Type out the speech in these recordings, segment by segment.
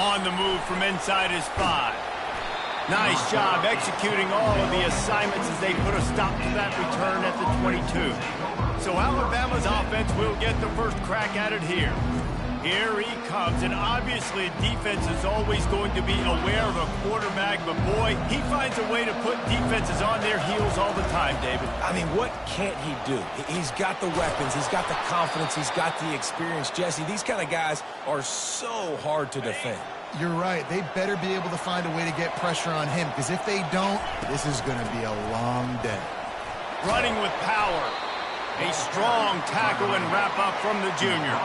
On the move from inside his 5. Nice job executing all of the assignments as they put a stop to that return at the 22. So Alabama's offense will get the first crack at it here. Here he comes, and obviously defense is always going to be aware of a quarterback, but boy, he finds a way to put defenses on their heels all the time, David. I mean, what can't he do? He's got the weapons, he's got the confidence, he's got the experience. Jesse, these kind of guys are so hard to defend. You're right. They better be able to find a way to get pressure on him, because if they don't, this is going to be a long day. Running with power. A strong tackle and wrap-up from the junior.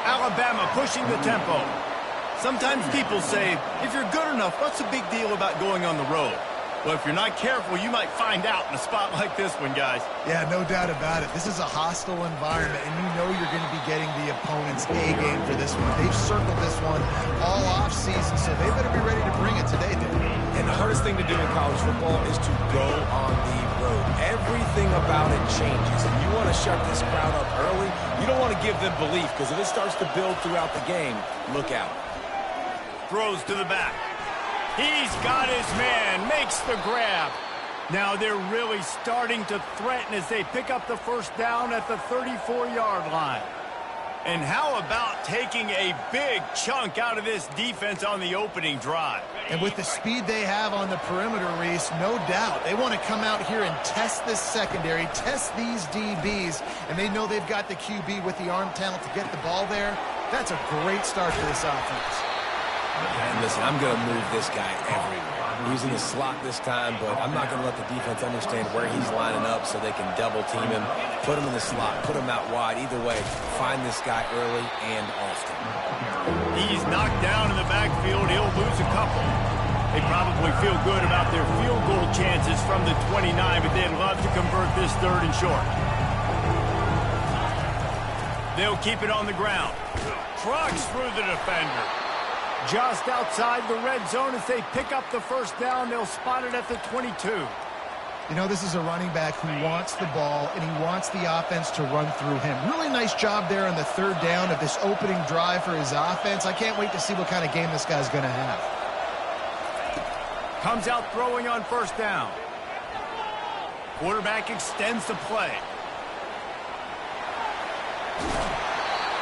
Alabama pushing the tempo. Sometimes people say, if you're good enough, what's the big deal about going on the road? Well, if you're not careful, you might find out in a spot like this one, guys. Yeah, no doubt about it. This is a hostile environment, and you know you're going to be getting the opponent's A-game for this one. They've circled this one all off-season, so they better be ready to bring it today, Dave. And the hardest thing to do in college football is to go on the road. Everything about it changes, and you want to shut this crowd up early. You don't want to give them belief, because if it starts to build throughout the game, look out. Throws to the back. He's got his man, makes the grab. Now they're really starting to threaten as they pick up the first down at the 34-yard line. And how about taking a big chunk out of this defense on the opening drive? And with the speed they have on the perimeter, Reese, no doubt, they want to come out here and test this secondary, test these DBs, and they know they've got the QB with the arm talent to get the ball there. That's a great start to this offense. And listen, I'm going to move this guy everywhere. He's in the slot this time, but I'm not going to let the defense understand where he's lining up so they can double-team him, put him in the slot, put him out wide. Either way, find this guy early and often. He's knocked down in the backfield. He'll lose a couple. They probably feel good about their field goal chances from the 29, but they'd love to convert this third and short. They'll keep it on the ground. Trucks through the defender. Just outside the red zone as they pick up the first down. They'll spot it at the 22. You know, this is a running back who wants the ball, and he wants the offense to run through him. Really nice job there on the third down of this opening drive for his offense. I can't wait to see what kind of game this guy's going to have. Comes out throwing on first down. Quarterback extends the play.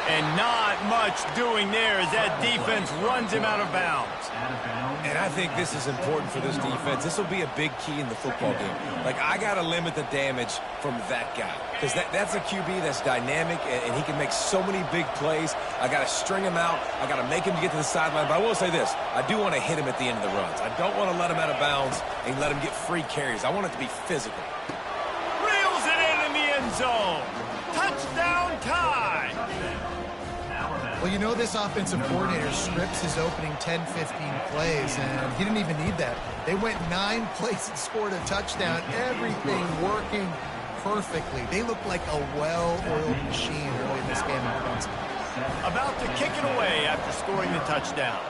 And not much doing there as that defense runs him out of bounds. And I think this is important for this defense. This will be a big key in the football game. Like, I got to limit the damage from that guy. Because that's a QB that's dynamic, and he can make so many big plays. I got to string him out. I got to make him get to the sideline. But I will say this. I do want to hit him at the end of the runs. I don't want to let him out of bounds and let him get free carries. I want it to be physical. Reels it in the end zone. Touchdown tie. Well, you know this offensive coordinator scripts his opening 10, 15 plays, and he didn't even need that. They went 9 plays and scored a touchdown, everything working perfectly. They look like a well-oiled machine early in this game offensively. About to kick it away after scoring the touchdown.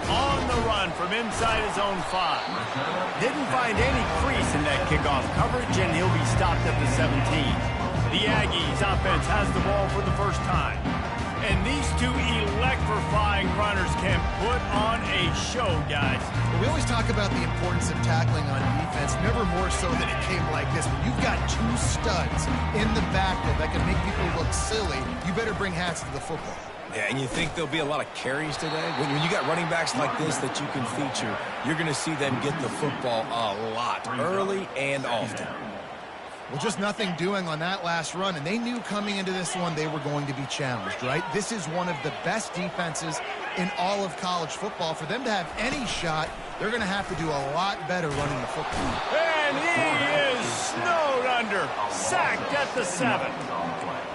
On the run from inside his own 5. Didn't find any crease in that kickoff coverage, and he'll be stopped at the 17. The Aggies offense has the ball for the first time. And these two electrifying runners can put on a show, guys. We always talk about the importance of tackling on defense, never more so than it came like this. When you've got 2 studs in the backfield that can make people look silly, you better bring hats to the football. Yeah, and you think there'll be a lot of carries today? When you got running backs like this that you can feature, you're going to see them get the football a lot, early and often. Well, just nothing doing on that last run, and they knew coming into this one they were going to be challenged, right? This is one of the best defenses in all of college football. For them to have any shot, they're going to have to do a lot better running the football. And he is snowed under, sacked at the 7.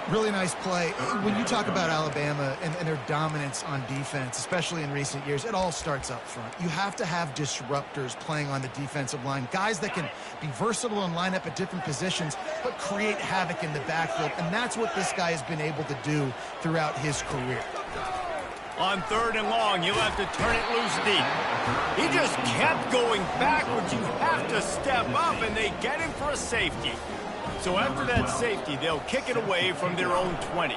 Really nice play. When you talk about Alabama and their dominance on defense, especially in recent years, it all starts up front. You have to have disruptors playing on the defensive line, guys that can be versatile and line up at different positions, but create havoc in the backfield, and that's what this guy has been able to do throughout his career. On 3rd and long, you'll have to turn it loose deep. He just kept going backwards. You have to step up, and they get him for a safety. So after that safety, they'll kick it away from their own 20.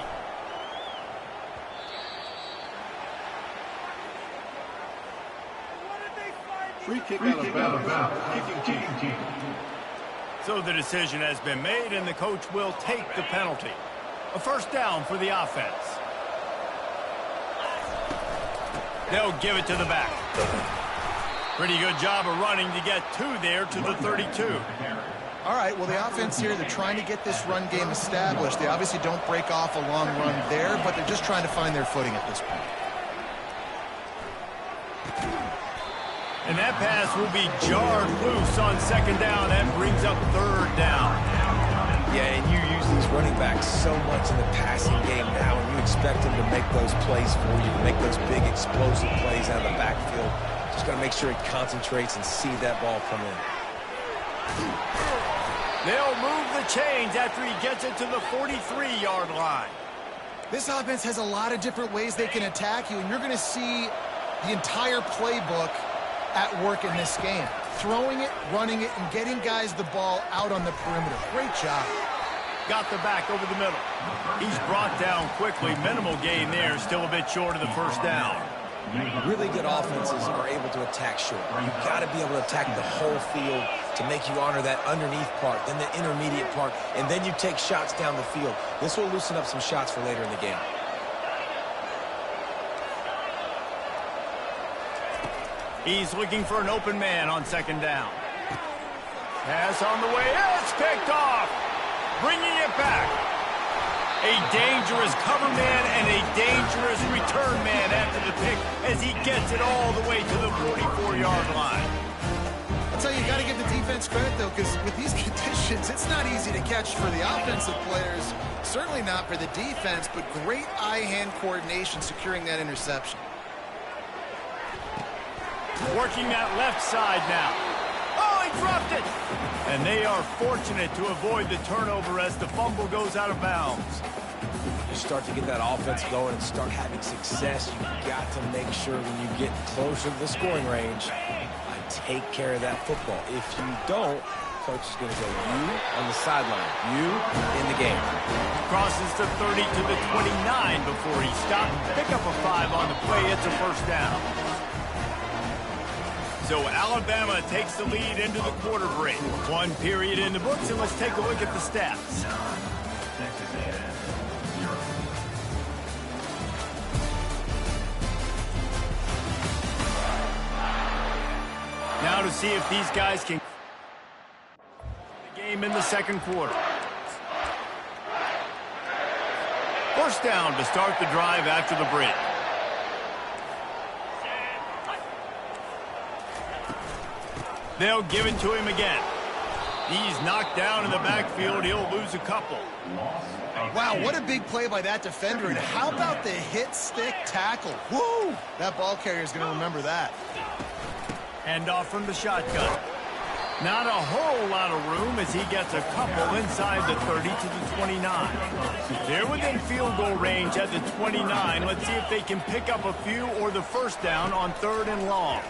Free kick out of bounds. Kicking team. So the decision has been made, and the coach will take the penalty. A first down for the offense. They'll give it to the back. Pretty good job of running to get two there to the 32. All right, well, the offense here, they're trying to get this run game established. They obviously don't break off a long run there, but they're just trying to find their footing at this point. And that pass will be jarred loose on second down. That brings up third down. Yeah, and you use these running backs so much in the passing game now, and you expect them to make those plays for you, to make those big explosive plays out of the backfield. Just got to make sure he concentrates and see that ball come in. They'll move the chains after he gets it to the 43-yard line. This offense has a lot of different ways they can attack you, and you're going to see the entire playbook at work in this game. Throwing it, running it, and getting guys the ball out on the perimeter. Great job. Got the back over the middle. He's brought down quickly. Minimal gain there. Still a bit short of the first down. Really good offenses are able to attack short. You've got to be able to attack the whole field to make you honor that underneath part, then the intermediate part, and then you take shots down the field. This will loosen up some shots for later in the game. He's looking for an open man on second down. Pass on the way. It's picked off. Bringing it back. A dangerous cover man and a dangerous return man after the pick as he gets it all the way to the 44-yard line. I'll tell you, you got to give the defense credit, though, because with these conditions, it's not easy to catch for the offensive players. Certainly not for the defense, but great eye-hand coordination securing that interception. Working that left side now. Oh, he dropped it! And they are fortunate to avoid the turnover as the fumble goes out of bounds. You start to get that offense going and start having success, you've got to make sure when you get closer to the scoring range, take care of that football. If you don't, coach is going to go you on the sideline, you in the game. Crosses the 30 to the 29 before he stopped. Pick up a 5 on the play. It's a first down. So Alabama takes the lead into the quarter break. One period in the books, and let's take a look at the stats. Now to see if these guys can the game in the second quarter. First down to start the drive after the break. They'll give it to him again. He's knocked down in the backfield. He'll lose a couple. Wow, what a big play by that defender. And how about the hit stick tackle? Woo! That ball carrier is going to remember that. Hand off from the shotgun. Not a whole lot of room as he gets a couple inside the 30 to the 29. They're within field goal range at the 29. Let's see if they can pick up a few or the first down on third and long.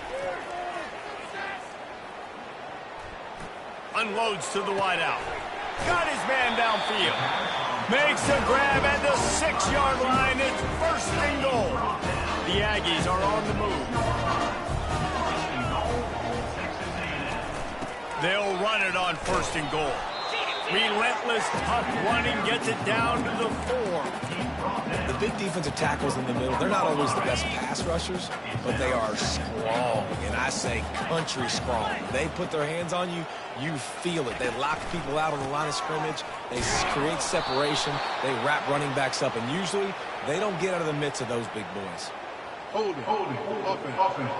Unloads to the wideout. Got his man downfield. Makes a grab at the 6-yard line. It's first and goal. The Aggies are on the move. They'll run it on first and goal. Relentless, tough running gets it down to the 4. The big defensive tackles in the middle, they're not always the best pass rushers, but they are strong, and I say country strong. They put their hands on you, you feel it. They lock people out on the line of scrimmage. They create separation. They wrap running backs up, and usually they don't get out of the midst of those big boys. Hold it. Offense.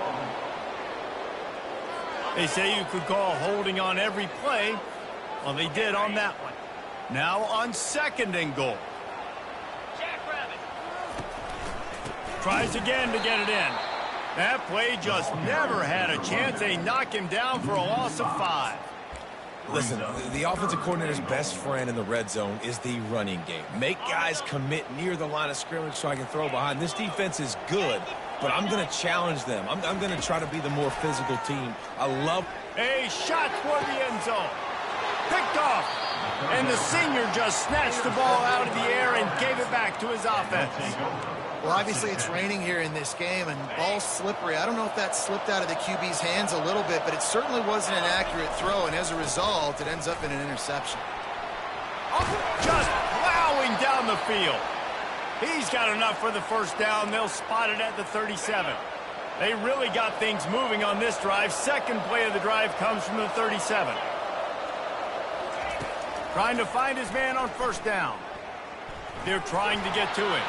They say you could call holding on every play. Well, they did on that one. Now on second and goal. Tries again to get it in. That play just never had a chance. They knock him down for a loss of 5. Listen, the offensive coordinator's best friend in the red zone is the running game. Make guys commit near the line of scrimmage so I can throw behind. This defense is good, but I'm going to challenge them. I'm going to try to be the more physical team. I love a shot toward the end zone. Picked off. And the senior just snatched the ball out of the air and gave it back to his offense. Well, obviously it's raining here in this game, and ball's slippery. I don't know if that slipped out of the QB's hands a little bit, but it certainly wasn't an accurate throw, and as a result, it ends up in an interception. Just plowing down the field. He's got enough for the first down. They'll spot it at the 37. They really got things moving on this drive. Second play of the drive comes from the 37. Trying to find his man on first down. They're trying to get to him.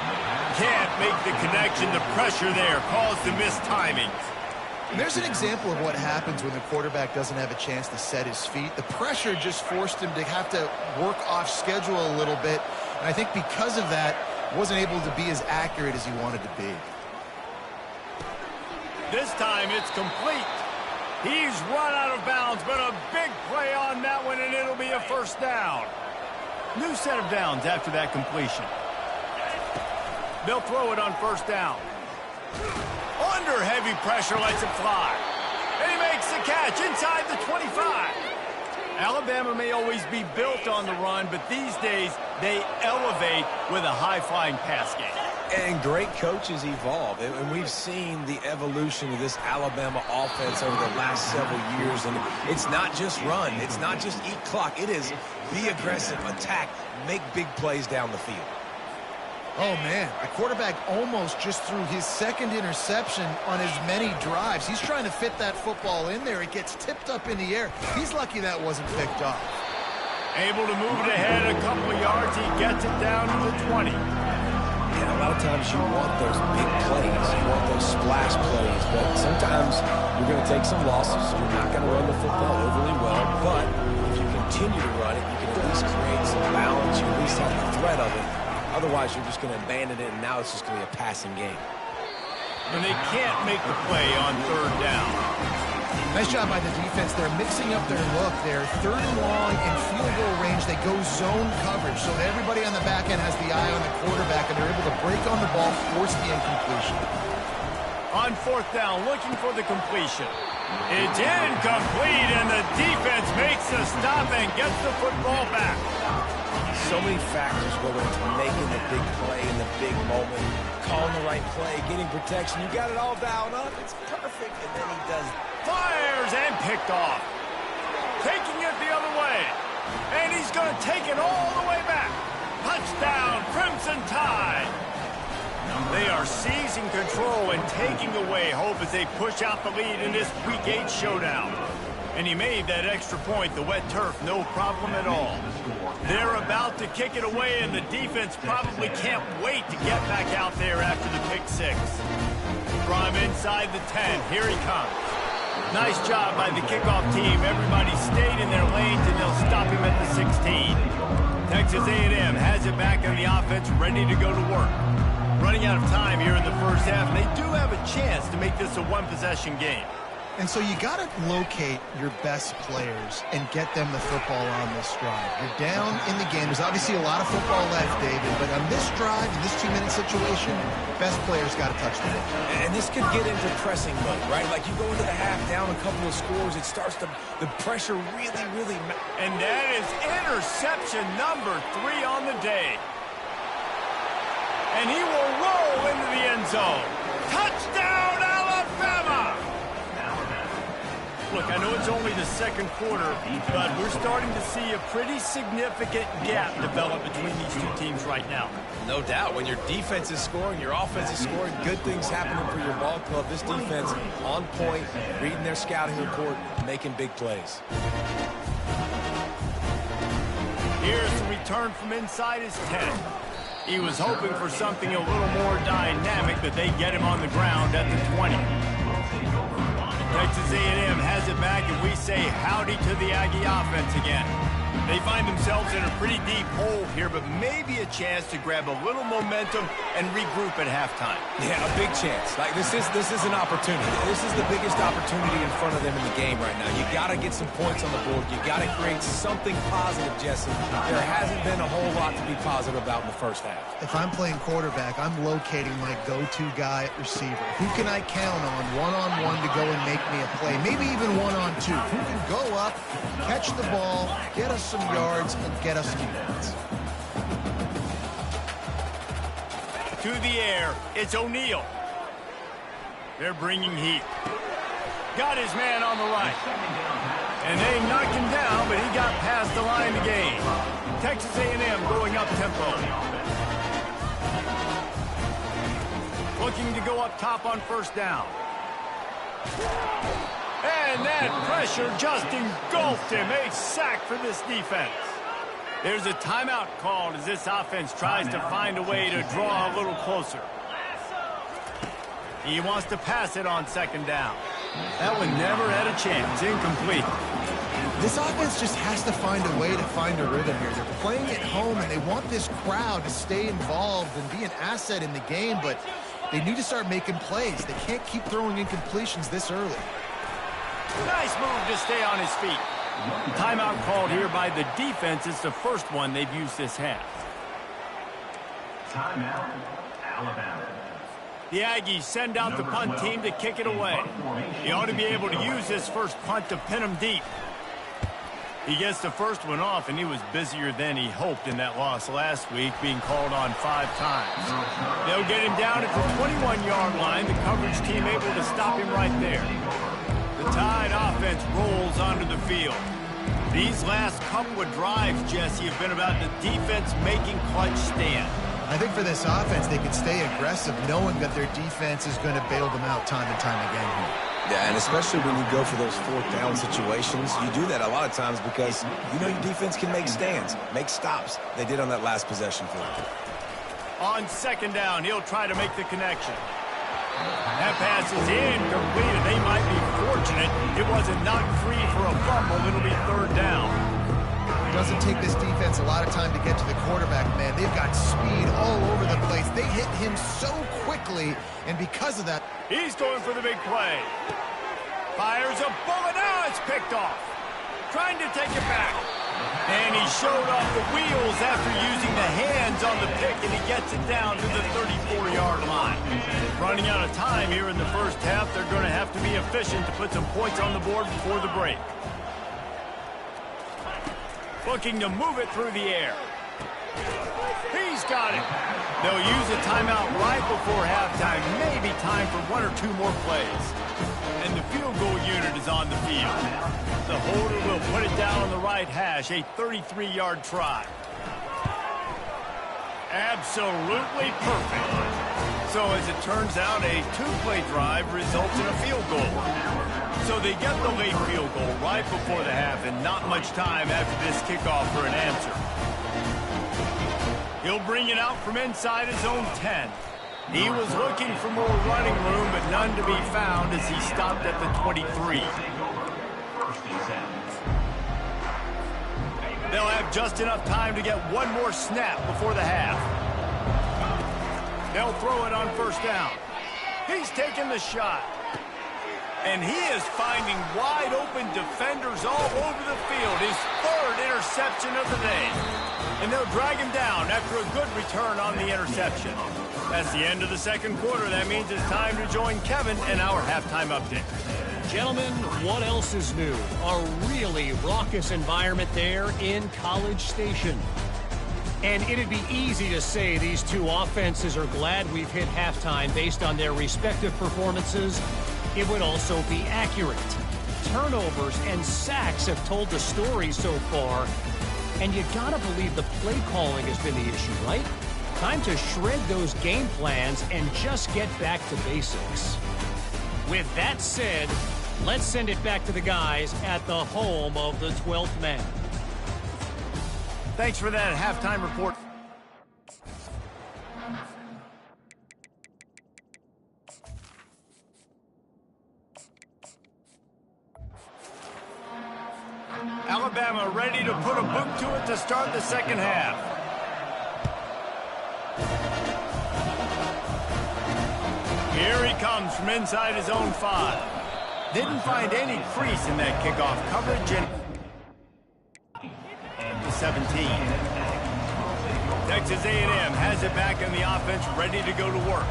Can't make the connection. The pressure there caused the missed timing. And there's an example of what happens when the quarterback doesn't have a chance to set his feet. The pressure just forced him to have to work off schedule a little bit. And I think because of that, wasn't able to be as accurate as he wanted to be. This time it's complete. He's run out of bounds, but a big play on that one, and it'll be a first down. New set of downs after that completion. They'll throw it on first down. Under heavy pressure, lets it fly. And he makes the catch inside the 25. Alabama may always be built on the run, but these days they elevate with a high-flying pass game. And great coaches evolve, and we've seen the evolution of this Alabama offense over the last several years. And it's not just run, it's not just eat clock, it is be aggressive, attack, make big plays down the field. Oh, man, the quarterback almost just threw his second interception on as many drives. He's trying to fit that football in there. It gets tipped up in the air. He's lucky that wasn't picked up. Able to move it ahead a couple of yards. He gets it down to the 20. Yeah, a lot of times you want those big plays. You want those splash plays. But sometimes you're going to take some losses. You're not going to run the football overly well. But if you continue to run it, you can at least create some balance. You at least have the threat of it. Otherwise, you're just going to abandon it, and now it's just going to be a passing game. And they can't make the play on third down. Nice job by the defense. They're mixing up their look there. Third and long in field goal range. They go zone coverage, so that everybody on the back end has the eye on the quarterback, and they're able to break on the ball, force the incompletion. On fourth down, looking for the completion. It's incomplete, and the defense makes the stop and gets the football back. So many factors go into making the big play in the big moment, calling the right play, getting protection. You got it all dialed up. It's perfect, and then he does. Fires and picked off. Taking it the other way. And he's going to take it all the way back. Touchdown, Crimson Tide. They are seizing control and taking away hope as they push out the lead in this Week 8 showdown. And he made that extra point, the wet turf, no problem at all. They're about to kick it away, and the defense probably can't wait to get back out there after the pick six. From inside the 10, here he comes. Nice job by the kickoff team. Everybody stayed in their lanes, and they'll stop him at the 16. Texas A&M has it back on the offense, ready to go to work. Running out of time here in the first half, and they do have a chance to make this a one-possession game. And so you got to locate your best players and get them the football on this drive. You're down in the game. There's obviously a lot of football left, David, but on this drive, in this 2-minute situation, best players got to touch the ball. And this could get into pressing mode, right? Like you go into the half down a couple of scores, it starts to, the pressure really. And that is interception number 3 on the day. And he will roll into the end zone. Touchdown, Alabama! Look, I know it's only the second quarter, but we're starting to see a pretty significant gap develop between these two teams right now. No doubt. When your defense is scoring, your offense is scoring, good things happening for your ball club. This defense on point, reading their scouting report, making big plays. Here's the return from inside his 10. He was hoping for something a little more dynamic, but they get him on the ground at the 20. Texas A&M has it back, and we say howdy to the Aggie offense again. They find themselves in a pretty deep hole here, but maybe a chance to grab a little momentum and regroup at halftime. Yeah, a big chance. Like this is an opportunity. This is the biggest opportunity in front of them in the game right now. You got to get some points on the board. You got to create something positive, Jesse. There hasn't been a whole lot to be positive about in the first half. If I'm playing quarterback, I'm locating my go-to guy at receiver. Who can I count on one-on-one to go and make me a play? Maybe even one-on-two. Who can go up, catch the ball, get a us some yards and get us some points. To the air, it's O'Neal. They're bringing heat. Got his man on the right. And they knocked him down, but he got past the line to gain. Texas A&M going up tempo. Looking to go up top on first down. And that pressure just engulfed him. A sack for this defense. There's a timeout called as this offense tries to find a way to draw a little closer. He wants to pass it on second down. That one never had a chance. Incomplete. This offense just has to find a way to find a rhythm here. They're playing at home, and they want this crowd to stay involved and be an asset in the game, but they need to start making plays. They can't keep throwing incompletions this early. Nice move to stay on his feet. Timeout called here by the defense. It's the first one they've used this half. Timeout, Alabama. The Aggies send out the punt team to kick it away. He ought to be able to use this first punt to pin him deep. He gets the first one off, and he was busier than he hoped in that loss last week, being called on 5 times. They'll get him down at the 21-yard line. The coverage team able to stop him right there. The Tide offense rolls onto the field. These last couple of drives, Jesse, have been about the defense making clutch stand. I think for this offense, they can stay aggressive knowing that their defense is going to bail them out time and time again here. Yeah, and especially when you go for those fourth down situations, you do that a lot of times because you know your defense can make stands, make stops. They did on that last possession for them. On second down, he'll try to make the connection. That pass is incomplete, and they might be fortunate it wasn't knocked free for a fumble. It'll be third down. It doesn't take this defense a lot of time to get to the quarterback, man. They've got speed all over the place. They hit him so quickly, and because of that... He's going for the big play. Fires a bullet. Now it's picked off. Trying to take it back. And he showed off the wheels after using the hands on the pick, and he gets it down to the 34-yard line. Running out of time here in the first half, they're going to have to be efficient to put some points on the board before the break. Looking to move it through the air. He's got it. They'll use a timeout right before halftime. Maybe time for 1 or 2 more plays. And the field goal unit is on the field. The holder will put it down on the right hash, a 33-yard try. Absolutely perfect. So as it turns out, a 2-play drive results in a field goal. So they get the late field goal right before the half, and not much time after this kickoff for an answer. He'll bring it out from inside his own 10. He was looking for more running room, but none to be found as he stopped at the 23. They'll have just enough time to get one more snap before the half. They'll throw it on first down. He's taking the shot. And he is finding wide open defenders all over the field. His 3rd interception of the day. And they'll drag him down after a good return on the interception. That's the end of the second quarter. That means it's time to join Kevin in our halftime update. Gentlemen, what else is new? A really raucous environment there in College Station. And it'd be easy to say these two offenses are glad we've hit halftime based on their respective performances. It would also be accurate. Turnovers and sacks have told the story so far. And you gotta believe the play calling has been the issue, right? Time to shred those game plans and just get back to basics. With that said, let's send it back to the guys at the home of the 12th man. Thanks for that halftime report. Alabama ready to put a boot to it to start the second half. Here he comes from inside his own 5. Didn't find any crease in that kickoff coverage, and the 17. Texas A&M has it back in the offense, ready to go to work.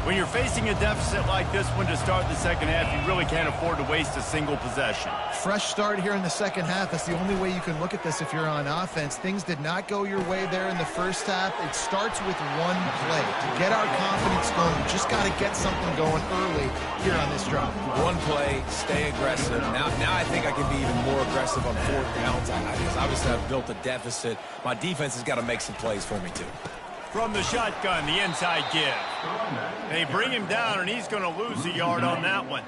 When you're facing a deficit like this one to start the second half, you really can't afford to waste a single possession. Fresh start here in the second half. That's the only way you can look at this if you're on offense. Things did not go your way there in the first half. It starts with one play. To get our confidence going, we just got to get something going early here on this drive. One play, stay aggressive. Now I think I can be even more aggressive on fourth downs. Because obviously I've built a deficit. My defense has got to make some plays for me too. From the shotgun, the inside give. They bring him down, and he's going to lose a yard on that one.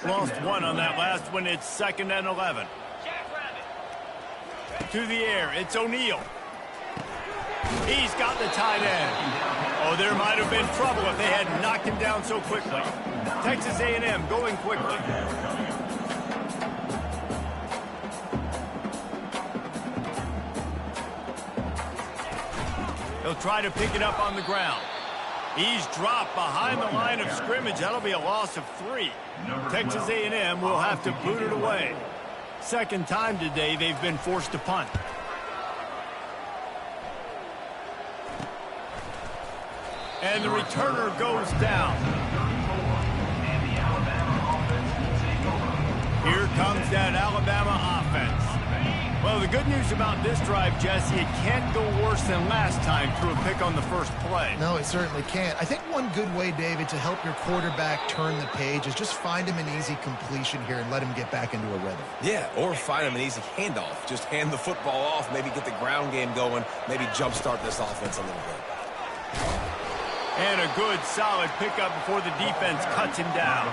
Lost one on that last one. It's 2nd and 11. To the air, it's O'Neal. He's got the tight end. Oh, there might have been trouble if they had knocked him down so quickly. Texas A&M going quickly. He'll try to pick it up on the ground. He's dropped behind the line of scrimmage. That'll be a loss of 3. Texas A&M will have to boot it away. Second time today they've been forced to punt. And the returner goes down. Here comes that Alabama offense. Well, the good news about this drive, Jesse, it can't go worse than last time through a pick on the first play. No, it certainly can't. I think one good way, David, to help your quarterback turn the page is just find him an easy completion here and let him get back into a rhythm. Yeah, or find him an easy handoff. Just hand the football off, maybe get the ground game going, maybe jumpstart this offense a little bit. And a good, solid pickup before the defense cuts him down.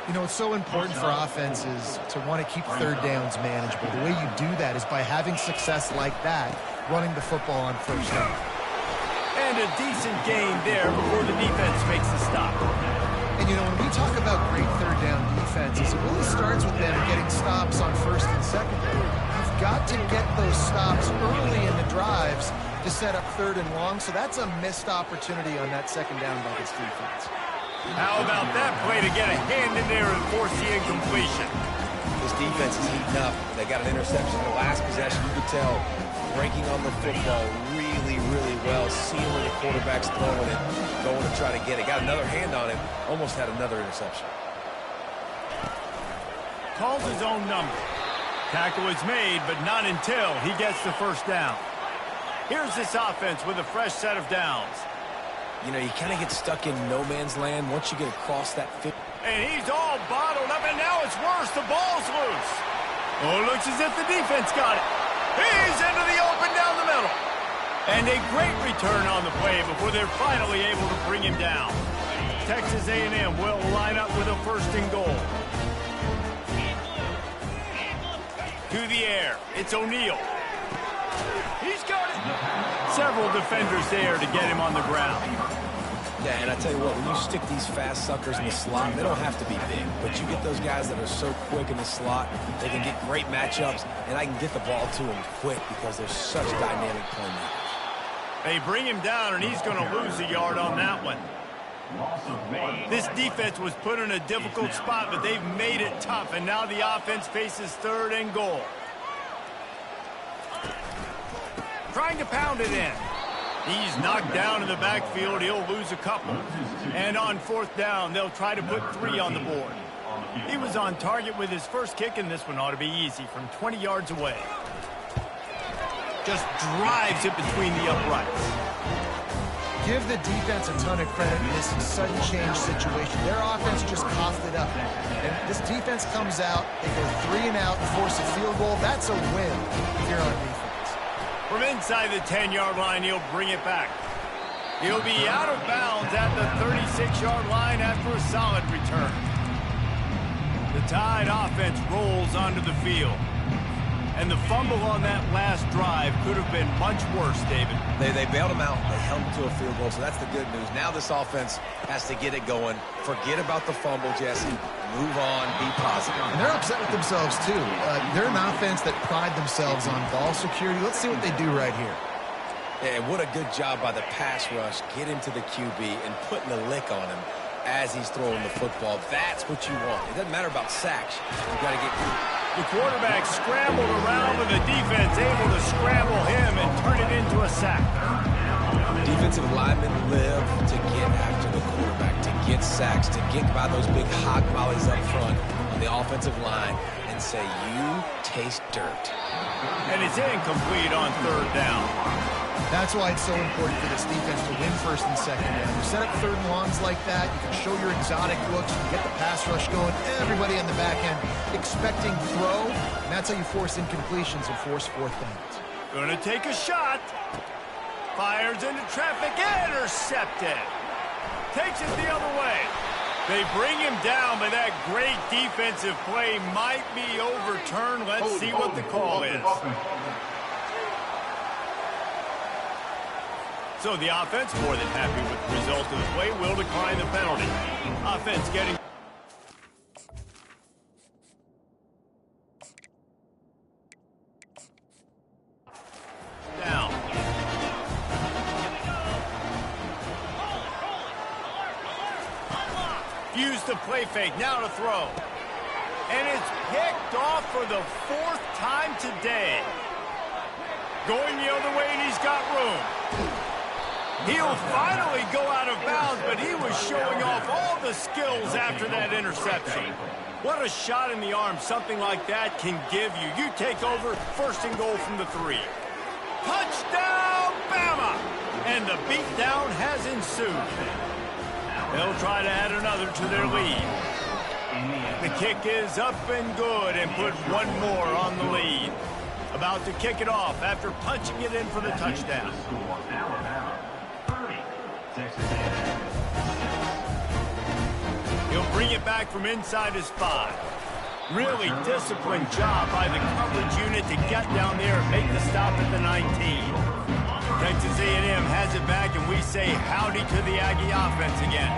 You know, it's so important for offenses to want to keep third downs manageable. The way you do that is by having success like that, running the football on first down. And a decent gain there before the defense makes the stop. And, you know, when we talk about great third down defenses, it really starts with them getting stops on first and second. You've got to get those stops early in the drives to set up third and long, so that's a missed opportunity on that second down by this defense. How about that play to get a hand in there and force the incompletion? This defense is heating up. They got an interception in the last possession. You could tell breaking on the football really, really well, seeing where the quarterback's throwing it, going to try to get it. Got another hand on it, almost had another interception. Calls his own number. Tackle is made, but not until he gets the first down. Here's this offense with a fresh set of downs. You know, you kind of get stuck in no man's land once you get across that 50. And he's all bottled up, and now it's worse. The ball's loose. Oh, looks as if the defense got it. He's into the open down the middle. And a great return on the play before they're finally able to bring him down. Texas A&M will line up with a first and goal. To the air. It's O'Neal. He's got it. Several defenders there to get him on the ground. Yeah, and I tell you what, when you stick these fast suckers in the slot, they don't have to be big. But you get those guys that are so quick in the slot, they can get great matchups, and I can get the ball to them quick because they're such dynamic playmakers. They bring him down, and he's going to lose a yard on that one. This defense was put in a difficult spot, but they've made it tough, and now the offense faces third and goal. Trying to pound it in. He's knocked down in the backfield. He'll lose a couple. And on fourth down, they'll try to put 3 on the board. He was on target with his first kick, and this one ought to be easy from 20 yards away. Just drives it between the uprights. Give the defense a ton of credit in this sudden change situation. Their offense just coughed it up. And this defense comes out, they go 3 and out and force a field goal. That's a win if you're on defense. From inside the 10-yard line, he'll bring it back. He'll be out of bounds at the 36-yard line after a solid return. The Tide offense rolls onto the field. And the fumble on that last drive could have been much worse, David. They bailed him out. They held him to a field goal, so that's the good news. Now this offense has to get it going. Forget about the fumble, Jesse. Move on. Be positive. And they're upset with themselves, too. They're an offense that pride themselves on ball security. Let's see what they do right here. Yeah, what a good job by the pass rush. Get into the QB and putting a lick on him as he's throwing the football. That's what you want. It doesn't matter about sacks. You've got to get... The quarterback scrambled around, but the defense able to scramble him and turn it into a sack. Defensive linemen live to get after the quarterback. quarterback to get sacks, to get by those big hot volleys up front on the offensive line and say, you taste dirt. And it's incomplete on third down. That's why it's so important for this defense to win first and second down. You set up third and longs like that, you can show your exotic looks, you get the pass rush going, everybody in the back end expecting throw, and that's how you force incompletions and force fourth downs. Gonna take a shot. Fires into traffic, intercepted. Takes it the other way. They bring him down, but that great defensive play might be overturned. Let's see what the call is. So the offense, more than happy with the result of the play, will decline the penalty. Offense getting down. Use the play fake, now to throw. And it's picked off for the fourth time today. Going the other way, and he's got room. He'll finally go out of bounds, but he was showing off all the skills after that interception. What a shot in the arm something like that can give you. You take over, first and goal from the 3. Touchdown, Bama! And the beatdown has ensued. They'll try to add another to their lead. The kick is up and good and put one more on the lead. About to kick it off after punching it in for the touchdown. He'll bring it back from inside his 5. Really disciplined job by the coverage unit to get down there and make the stop at the 19. Texas A&M has it back, and we say howdy to the Aggie offense again.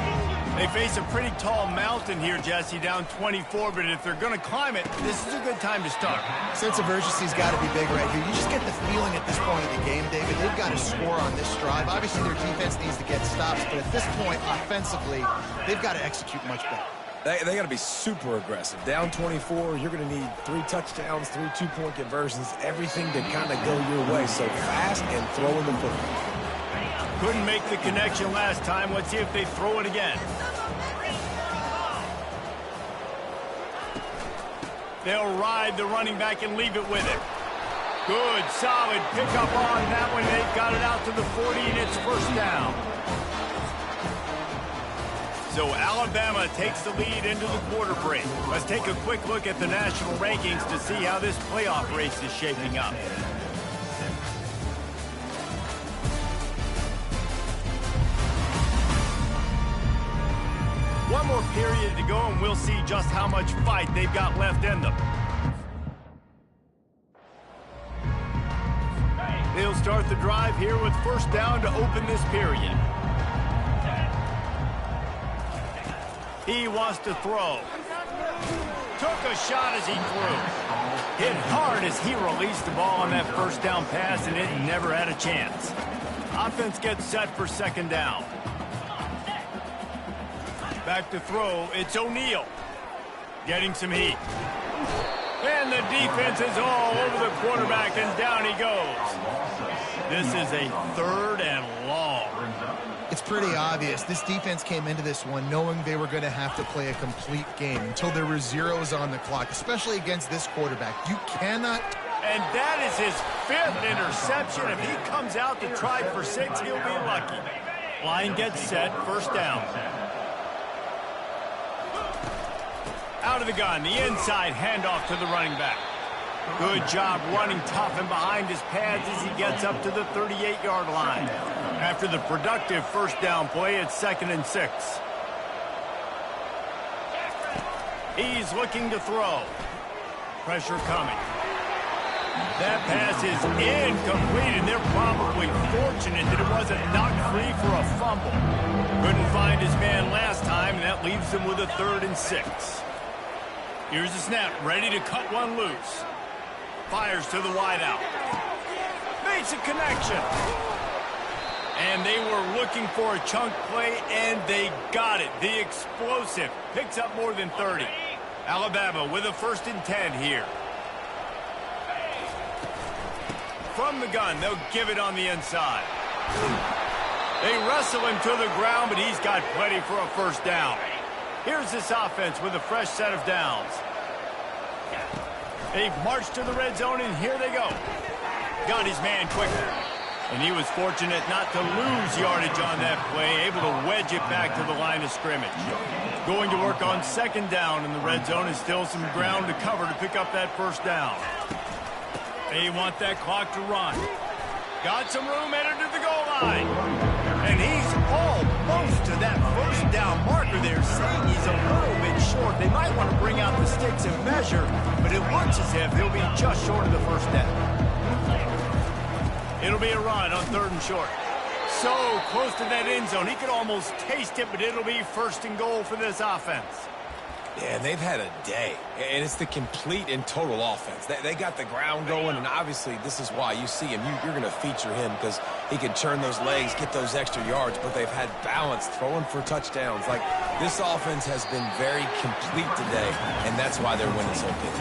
They face a pretty tall mountain here, Jesse, down 24, but if they're going to climb it, this is a good time to start. Sense of urgency's got to be big right here. You just get the feeling at this point of the game, David, they've got to score on this drive. Obviously, their defense needs to get stops, but at this point, offensively, they've got to execute much better. They got to be super aggressive. Down 24, you're going to need 3 touchdowns, 3 two-point conversions, everything to kind of go your way. So fast and throwing the football. Couldn't make the connection last time. Let's see if they throw it again. They'll ride the running back and leave it with it. Good, solid pickup on that one. They've got it out to the 40, and it's first down. So Alabama takes the lead into the quarter break. Let's take a quick look at the national rankings to see how this playoff race is shaping up. One more period to go, and we'll see just how much fight they've got left in them. They'll start the drive here with first down to open this period. He wants to throw. Took a shot as he threw. Hit hard as he released the ball on that first down pass, and it never had a chance. Offense gets set for second down. Back to throw, it's O'Neal. Getting some heat. And the defense is all over the quarterback, and down he goes. This is a third and long. It's pretty obvious. This defense came into this one knowing they were going to have to play a complete game until there were zeros on the clock, especially against this quarterback. You cannot... And that is his 5th interception. If he comes out to try for 6, he'll be lucky. Line gets set, first down. Out of the gun, the inside handoff to the running back. Good job running tough and behind his pads as he gets up to the 38-yard line. After the productive first down play, it's 2nd and 6. He's looking to throw. Pressure coming. That pass is incomplete, and they're probably fortunate that it wasn't knocked free for a fumble. Couldn't find his man last time, and that leaves them with a 3rd and 6. Here's the snap, ready to cut one loose. Fires to the wideout. Makes a connection. And they were looking for a chunk play, and they got it. The explosive picks up more than 30. Alabama with a 1st and 10 here. From the gun, they'll give it on the inside. They wrestle him to the ground, but he's got plenty for a first down. Here's this offense with a fresh set of downs. They've marched to the red zone, and here they go. Got his man quicker. And he was fortunate not to lose yardage on that play, able to wedge it back to the line of scrimmage. Going to work on second down in the red zone, and still some ground to cover to pick up that first down. They want that clock to run. Got some room headed to the goal line. And he's almost to that first down marker there, saying he's a little bit short. They might want to bring out the sticks and measure, but it looks as if he'll be just short of the first down. It'll be a run on third and short. So close to that end zone. He could almost taste it, but it'll be first and goal for this offense. Yeah, and they've had a day, and it's the complete and total offense. They got the ground going, and obviously this is why you see him. You're going to feature him because he can turn those legs, get those extra yards, but they've had balance, throwing for touchdowns. Like, this offense has been very complete today, and that's why they're winning so big.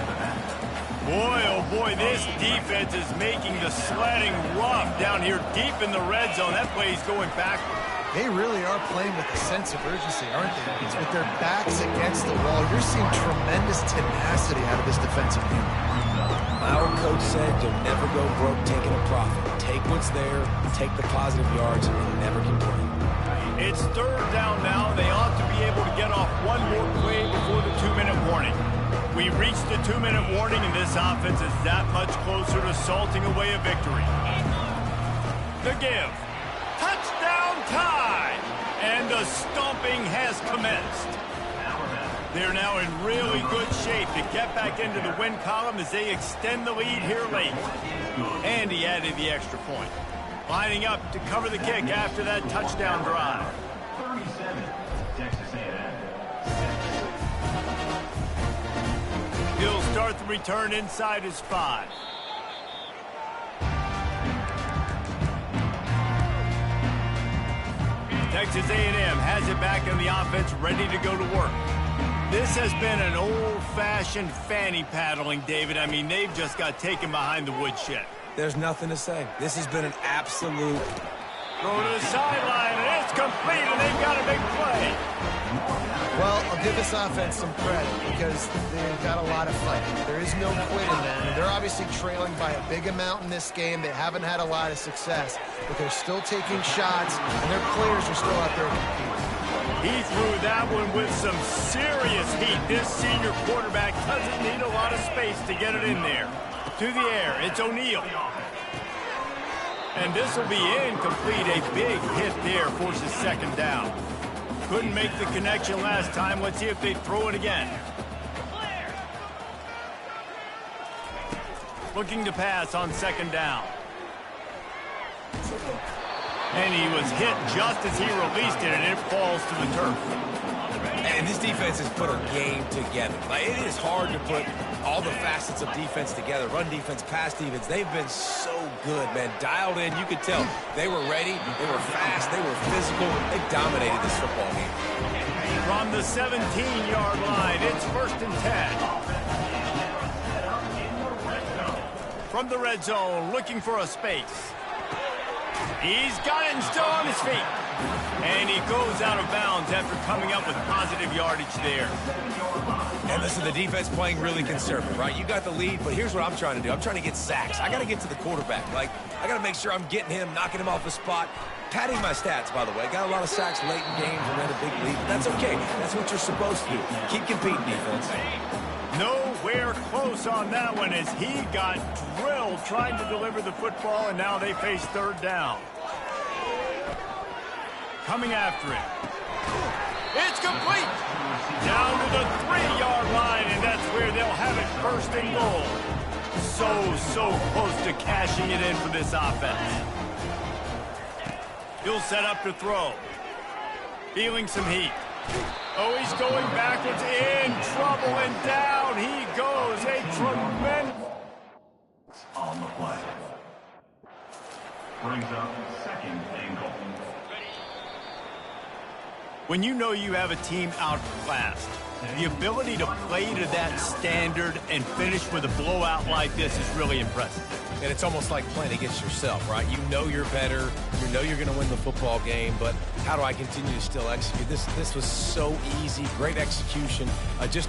Boy, oh boy, this defense is making the sledding rough down here deep in the red zone. That play's going backward. They really are playing with a sense of urgency, aren't they? It's with their backs against the wall. You're seeing tremendous tenacity out of this defensive unit. My old coach said you'll never go broke taking a profit. Take what's there, take the positive yards, and never complain. It's third down now. They ought to be able to get off one more play before the 2-minute warning. We reached the 2-minute warning, and this offense is that much closer to salting away a victory. The give. Touchdown time! And the stomping has commenced. They're now in really good shape to get back into the win column as they extend the lead here late. And he added the extra point. Lining up to cover the kick after that touchdown drive. 37, Texas A&M. He'll start the return inside his 5. Texas A&M has it back in the offense, ready to go to work. This has been an old-fashioned fanny paddling, David. I mean, they've just got taken behind the woodshed. There's nothing to say. This has been an absolute... Throw to the sideline, and it's complete, and they've got a big play. Well, I'll give this offense some credit because they've got a lot of fight. There is no quitting them. They're obviously trailing by a big amount in this game. They haven't had a lot of success, but they're still taking shots, and their players are still out there competing. He threw that one with some serious heat. This senior quarterback doesn't need a lot of space to get it in there. To the air, it's O'Neal. And this will be incomplete. A big hit there forces second down. Couldn't make the connection last time. Let's see if they throw it again. Looking to pass on second down. And he was hit just as he released it, and it falls to the turf. And this defense has put a game together. Like, it is hard to put all the facets of defense together. Run defense, pass defense. They've been so good, man. Dialed in. You could tell they were ready. They were fast. They were physical. They dominated this football game. From the 17-yard line, it's first and 10. From the red zone, looking for a space. He's got it and still on his feet. And he goes out of bounds after coming up with positive yardage there. And listen, the defense playing really conservative, right? You got the lead, but here's what I'm trying to do. I'm trying to get sacks. I got to get to the quarterback. Like, I got to make sure I'm getting him, knocking him off the spot. Padding my stats, by the way. Got a lot of sacks late in games and then a big lead. But that's okay. That's what you're supposed to do. Keep competing, defense. Nowhere close on that one as he got drilled trying to deliver the football, and now they face third down. Coming after it. It's complete. Down to the 3-yard line, and that's where they'll have it first and goal. So close to cashing it in for this offense. He'll set up to throw. Feeling some heat. Oh, he's going backwards, in trouble, and down he goes. A tremendous... On the play. Brings up second and goal. When you know you have a team outclassed, the ability to play to that standard and finish with a blowout like this is really impressive. And it's almost like playing against yourself, right? You know you're better. You know you're going to win the football game, but how do I continue to still execute? This was so easy. Great execution. Just